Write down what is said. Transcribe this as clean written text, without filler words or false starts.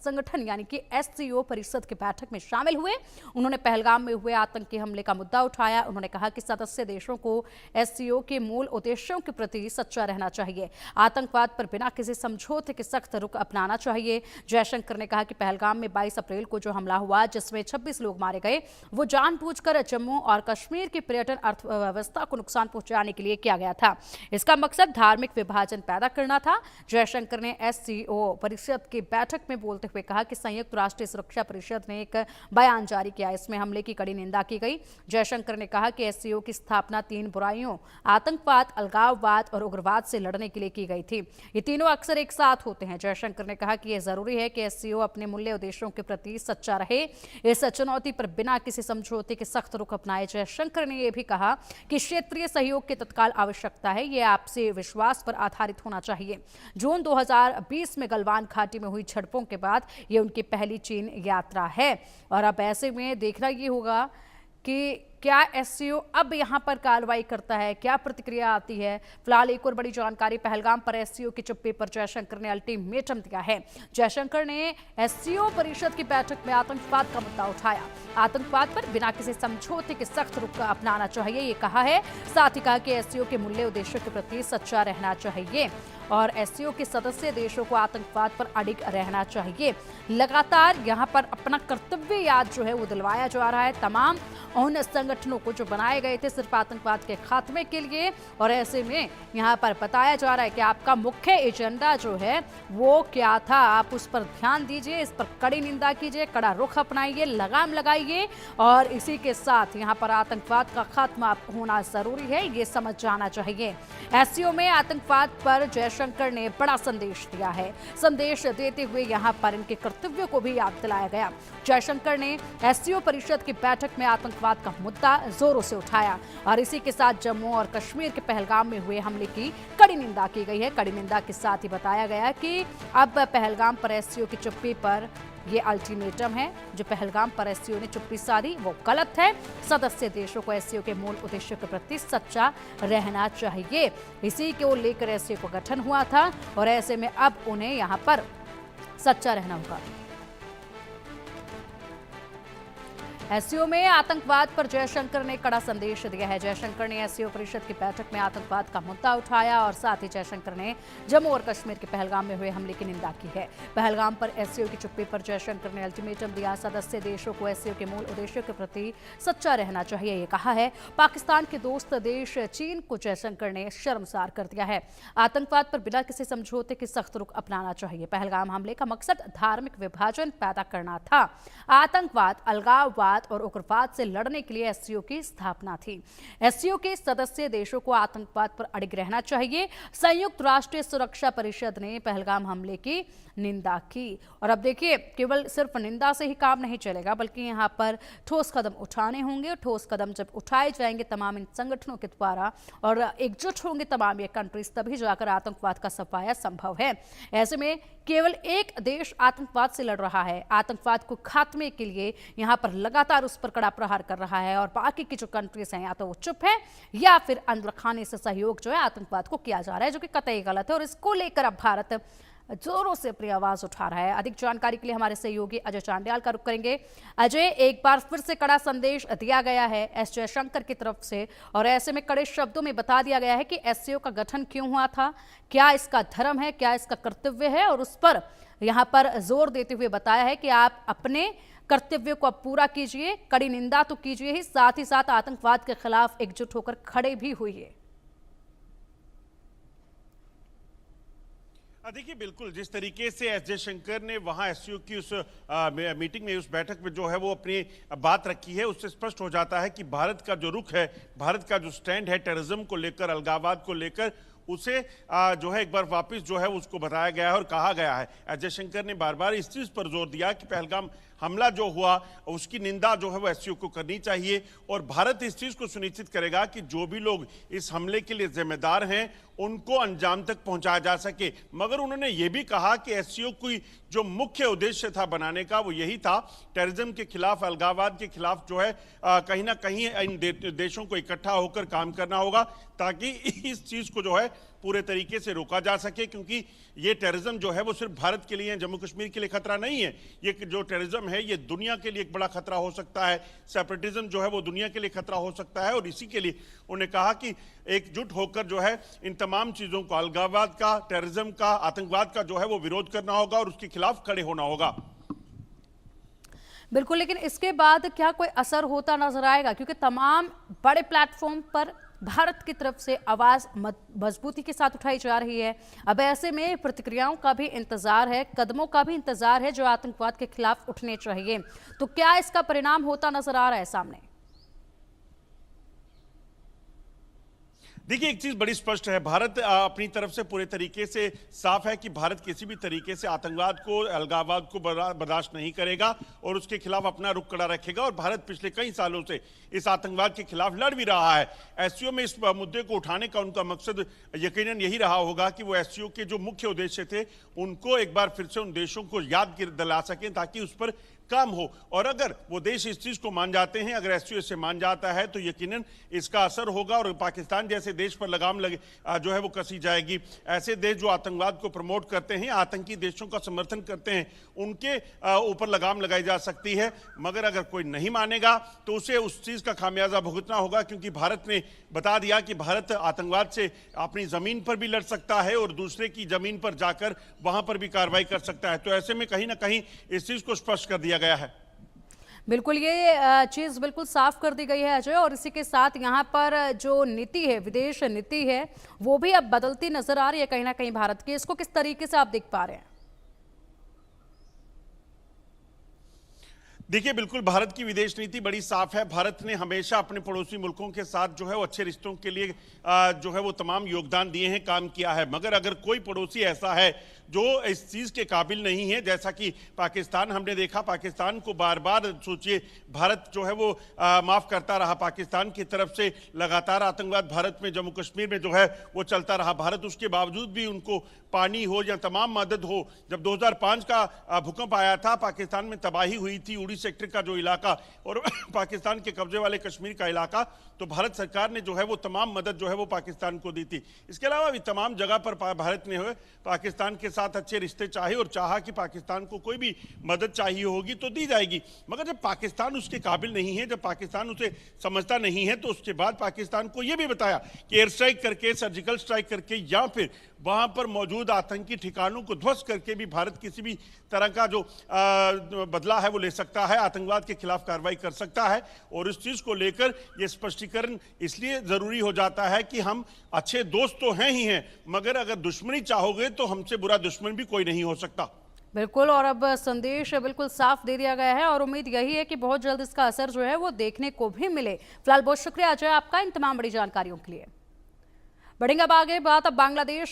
संगठन यानी कि एससीओ परिषद की बैठक में शामिल हुए। उन्होंने पहलगाम में हुए आतंकी हमले का मुद्दा उठाया। उन्होंने कहा कि सदस्य देशों को एससीओ के मूल उद्देश्यों के प्रति सच्चा रहना चाहिए। आतंकवाद पर बिना किसी समझौते के सख्त रुख अपनाना चाहिए। जयशंकर ने कहा कि पहलगाम में 22 अप्रैल को जो हमला हुआ जिसमें 26 लोग मारे गए, वो जानबूझकर जम्मू और कश्मीर की पर्यटन अर्थव्यवस्था को नुकसान पहुंचाने के लिए किया गया था। इसका मकसद धार्मिक विभाजन पैदा करना था। जयशंकर ने एससीओ परिषद की बैठक में बोलते हुए कहा कि संयुक्त राष्ट्र सुरक्षा परिषद ने एक बयान जारी किया। इसमें हमले की कड़ी निंदा की गई। जयशंकर ने कहा कि एससीओ की स्थापना 3 बुराइयों आतंकवाद, अलगाववाद और उग्रवाद से लड़ने के लिए की गई थी। ये तीनों अक्सर एक साथ होते हैं। जयशंकर ने कहा कि यह जरूरी है कि एससीओ अपने मूल्य उद्देश्यों के प्रति सच्चा रहे। इस चुनौती पर बिना किसी समझौते के सख्त रुख अपनाए। जयशंकर ने यह भी कहा कि क्षेत्रीय सहयोग की तत्काल आवश्यकता है। यह आपसी विश्वास पर आधारित होना चाहिए। जून 2020 में गलवान घाटी में हुई झड़पों के बाद ये उनकी पहली चीन यात्रा है और अब ऐसे में देखना ये होगा कि क्या एससीओ अब यहां पर कार्रवाई करता है, क्या प्रतिक्रिया आती है। फिलहाल एक और बड़ी जानकारी, पहलगाम पर एससीओ की चुप्पी पर जयशंकर ने अल्टीमेटम दिया है। जयशंकर ने एससीओ परिषद की बैठक में आतंकवाद का मुद्दा उठाया। आतंकवाद पर बिना किसी समझौते के सख्त रुख अपनाना चाहिए, ये कहा है। साथ ही कहा कि एससीओ के मूल्य उद्देश्यों के प्रति सच्चा रहना चाहिए और एससीओ के सदस्य देशों को आतंकवाद पर अडिग रहना चाहिए। लगातार यहां पर अपना कर्तव्य याद जो है वो दिलवाया जा रहा है तमाम उन संगठनों को जो बनाए गए थे सिर्फ आतंकवाद के खात्मे के लिए। और ऐसे में यहां पर बताया जा रहा है कि आपका मुख्य एजेंडा जो है वो क्या था, आप उस पर ध्यान दीजिए, इस पर कड़ी निंदा कीजिए, कड़ा रुख अपनाइए, लगाम लगाइए और इसी के साथ यहां पर आतंकवाद का खात्मा होना जरूरी है, ये समझ जाना चाहिए। एससीओ में आतंकवाद पर जयशंकर ने बड़ा संदेश दिया है। संदेश देते हुए यहां पर इनके कर्तव्यों को भी याद दिलाया गया। जयशंकर ने एससीओ परिषद की बैठक में आतंकवाद का मुद्दा जोरों से उठाया और इसी के साथ जम्मू और कश्मीर के पहलगाम में हुए हमले की कड़ी निंदा की गई है। कड़ी निंदा के साथ ही बताया गया कि अब पहलगाम पर एससीओ की चुप्पी पर ये अल्टीमेटम है। जो पहलगाम पर एससीओ ने चुप्पी साधी वो गलत है। सदस्य देशों को एससीओ के मूल उद्देश्यों के प्रति सच्चा रहना चाहिए। इसी को लेकर एससीओ का गठन हुआ था और ऐसे में अब उन्हें यहाँ पर सच्चा रहना होगा। एससीओ में आतंकवाद पर जयशंकर ने कड़ा संदेश दिया है। जयशंकर ने एससीओ परिषद की बैठक में आतंकवाद का मुद्दा उठाया और साथ ही जयशंकर ने जम्मू और कश्मीर के पहलगाम में हुए हमले की निंदा की है। पहलगाम पर एससीओ की चुप्पी पर जयशंकर ने अल्टीमेटम दिया। सदस्य देशों को एससीओ के मूल उद्देश्यों के प्रति सच्चा रहना चाहिए, ये कहा है। पाकिस्तान के दोस्त देश चीन को जयशंकर ने शर्मसार कर दिया है। आतंकवाद पर बिना किसी समझौते के सख्त रुख अपनाना चाहिए। पहलगाम हमले का मकसद धार्मिक विभाजन पैदा करना था। आतंकवाद, अलगाववाद और उग्रवाद से लड़ने के लिए एससीओ की स्थापना थी। एससीओ के सदस्य देशों को आतंकवाद पर अडिग रहना चाहिए। संयुक्त राष्ट्र सुरक्षा परिषद ने पहलगाम हमले की निंदा की और अब देखिए केवल सिर्फ निंदा से ही काम नहीं चलेगा बल्कि यहाँ पर ठोस कदम उठाने होंगे। ठोस कदम जब उठाए जाएंगे तमाम इन संगठनों के द्वारा और एकजुट होंगे तमाम ये कंट्रीज, तभी जाकर आतंकवाद का सफाया संभव है। ऐसे में केवल एक देश आतंकवाद से लड़ रहा है। आतंकवाद को खात्मे के लिए यहाँ पर लगातार उस पर कड़ा प्रहार कर रहा है और बाकी की जो कंट्रीज हैं या तो वो चुप है या फिर अंदर खाने से सहयोग जो है आतंकवाद को किया जा रहा है, जो कि कतई गलत है और इसको लेकर अब भारत जोरों से अपनी आवाज उठा रहा है। अधिक जानकारी के लिए हमारे सहयोगी अजय चांडियाल का रुख करेंगे। अजय, एक बार फिर से कड़ा संदेश दिया गया है एस जयशंकर की तरफ से और ऐसे में कड़े शब्दों में बता दिया गया है कि एससीओ का गठन क्यों हुआ था, क्या इसका धर्म है, क्या इसका कर्तव्य है और उस पर यहाँ पर जोर देते हुए बताया है कि आप अपने कर्तव्य को अब पूरा कीजिए, कड़ी निंदा तो कीजिए ही, साथ ही साथ आतंकवाद के खिलाफ एकजुट होकर खड़े भी हुए। देखिए बिल्कुल जिस तरीके से एस जयशंकर ने वहां एससीओ की उस मीटिंग में, उस बैठक में जो है वो अपनी बात रखी है, उससे स्पष्ट हो जाता है कि भारत का जो रुख है, भारत का जो स्टैंड है टेररिज्म को लेकर, अलगाववाद को लेकर, उसे जो है एक बार वापस जो है उसको बताया गया है और कहा गया है। एस जयशंकर ने बार बार इस चीज पर जोर दिया कि पहलगाम हमला जो हुआ उसकी निंदा जो है वो एससीओ को करनी चाहिए और भारत इस चीज को सुनिश्चित करेगा कि जो भी लोग इस हमले के लिए जिम्मेदार हैं उनको अंजाम तक पहुंचाया जा सके। मगर उन्होंने ये भी कहा कि एससीओ की जो मुख्य उद्देश्य था बनाने का वो यही था, टेररिज्म के खिलाफ, अलगाववाद के खिलाफ जो है कहीं ना कहीं इन देशों को इकट्ठा होकर काम करना होगा ताकि इस चीज को जो है पूरे तरीके से रोका जा सके, क्योंकि ये टेररिज्म जो है वो सिर्फ भारत के लिए, जम्मू कश्मीर के लिए खतरा नहीं है। ये जो टेररिज्म है ये दुनिया के लिए एक बड़ा खतरा हो सकता है। सेपरेटिज्म जो है वो दुनिया के लिए खतरा हो सकता है, और इसी के लिए उन्होंने कहा कि एकजुट होकर जो है इन तमाम चीजों को, अलगाववाद का, टेररिज्म का, आतंकवाद का जो है वो विरोध करना होगा और उसके खिलाफ खड़े होना होगा। बिल्कुल, लेकिन इसके बाद क्या कोई असर होता नजर आएगा? क्योंकि तमाम बड़े प्लेटफॉर्म पर भारत की तरफ से आवाज मजबूती के साथ उठाई जा रही है। अब ऐसे में प्रतिक्रियाओं का भी इंतजार है, कदमों का भी इंतजार है जो आतंकवाद के खिलाफ उठने चाहिए। तो क्या इसका परिणाम होता नजर आ रहा है सामने? देखिए, एक चीज बड़ी स्पष्ट है, भारत अपनी तरफ से पूरे तरीके से साफ है कि भारत किसी भी तरीके से आतंकवाद को, अलगाववाद को बर्दाश्त नहीं करेगा और उसके खिलाफ अपना रुख कड़ा रखेगा। और भारत पिछले कई सालों से इस आतंकवाद के खिलाफ लड़ भी रहा है। एससीओ में इस मुद्दे को उठाने का उनका मकसद यकीनन यही रहा होगा कि वो एससीओ के जो मुख्य उद्देश्य थे उनको एक बार फिर से उन देशों को याद दिला सकें, ताकि उस पर काम हो। और अगर वो देश इस चीज को मान जाते हैं, अगर एससीओ से मान जाता है, तो यकीनन इसका असर होगा और पाकिस्तान जैसे देश पर लगाम लगे जो है वो कसी जाएगी। ऐसे देश जो आतंकवाद को प्रमोट करते हैं, आतंकी देशों का समर्थन करते हैं, उनके ऊपर लगाम लगाई जा सकती है। मगर अगर कोई नहीं मानेगा तो उसे उस चीज का खामियाजा भुगतना होगा, क्योंकि भारत ने बता दिया कि भारत आतंकवाद से अपनी जमीन पर भी लड़ सकता है और दूसरे की जमीन पर जाकर वहां पर भी कार्रवाई कर सकता है। तो ऐसे में कहीं ना कहीं इस चीज को स्पष्ट कर दिया गया है। बिल्कुल, ये चीज बिल्कुल साफ कर दी गई है अजय। और इसी के साथ यहाँ पर जो नीति है, विदेश नीति है, वो भी अब बदलती नजर आ रही है कहीं ना कहीं भारत की। इसको किस तरीके से आप देख पा रहे हैं? देखिए, बिल्कुल भारत की विदेश नीति बड़ी साफ है। भारत ने हमेशा अपने पड़ोसी मुल्कों के साथ जो है वो अच्छे रिश्तों के लिए जो है वो तमाम योगदान दिए हैं, काम किया है। मगर अगर कोई पड़ोसी ऐसा है जो इस चीज के काबिल नहीं है, जैसा कि पाकिस्तान, हमने देखा पाकिस्तान को बार बार, सोचिए, भारत जो है वो माफ करता रहा। पाकिस्तान की तरफ से लगातार आतंकवाद भारत में, जम्मू कश्मीर में जो है वो चलता रहा। भारत उसके बावजूद भी उनको पानी हो या तमाम मदद हो, जब 2005 का भूकंप आया था, पाकिस्तान में तबाही हुई थी, उड़ी सेक्टर का जो इलाका और पाकिस्तान के कब्जे वाले कश्मीर का इलाका, तो भारत सरकार ने जो है वो तमाम मदद जो है वो पाकिस्तान को दी थी। इसके अलावा भी तमाम जगह पर भारत ने पाकिस्तान के साथ अच्छे रिश्ते चाहे और चाहा कि पाकिस्तान को कोई भी मदद चाहिए होगी तो दी जाएगी। मगर जब पाकिस्तान उसके काबिल नहीं है, जब पाकिस्तान उसे समझता नहीं है, तो उसके बाद पाकिस्तान को यह भी बताया कि एयर स्ट्राइक करके, सर्जिकल स्ट्राइक करके या फिर वहां पर मौजूद आतंकी ठिकानों को ध्वस्त करके भी भारत किसी भी तरह का जो बदला है वो ले सकता है, आतंकवाद के खिलाफ कार्रवाई कर सकता है। और इस चीज को लेकर ये स्पष्टीकरण इसलिए जरूरी हो जाता है कि हम अच्छे दोस्त तो हैं ही हैं, मगर अगर दुश्मनी चाहोगे तो हमसे बुरा दुश्मन भी कोई नहीं हो सकता। बिल्कुल, और अब संदेश बिल्कुल साफ दे दिया गया है और उम्मीद यही है कि बहुत जल्द इसका असर जो है वो देखने को भी मिले। फिलहाल बहुत शुक्रिया अजय आपका इन तमाम बड़ी जानकारियों के लिए। बढ़ेंगे अब आगे, बात अब बांग्लादेश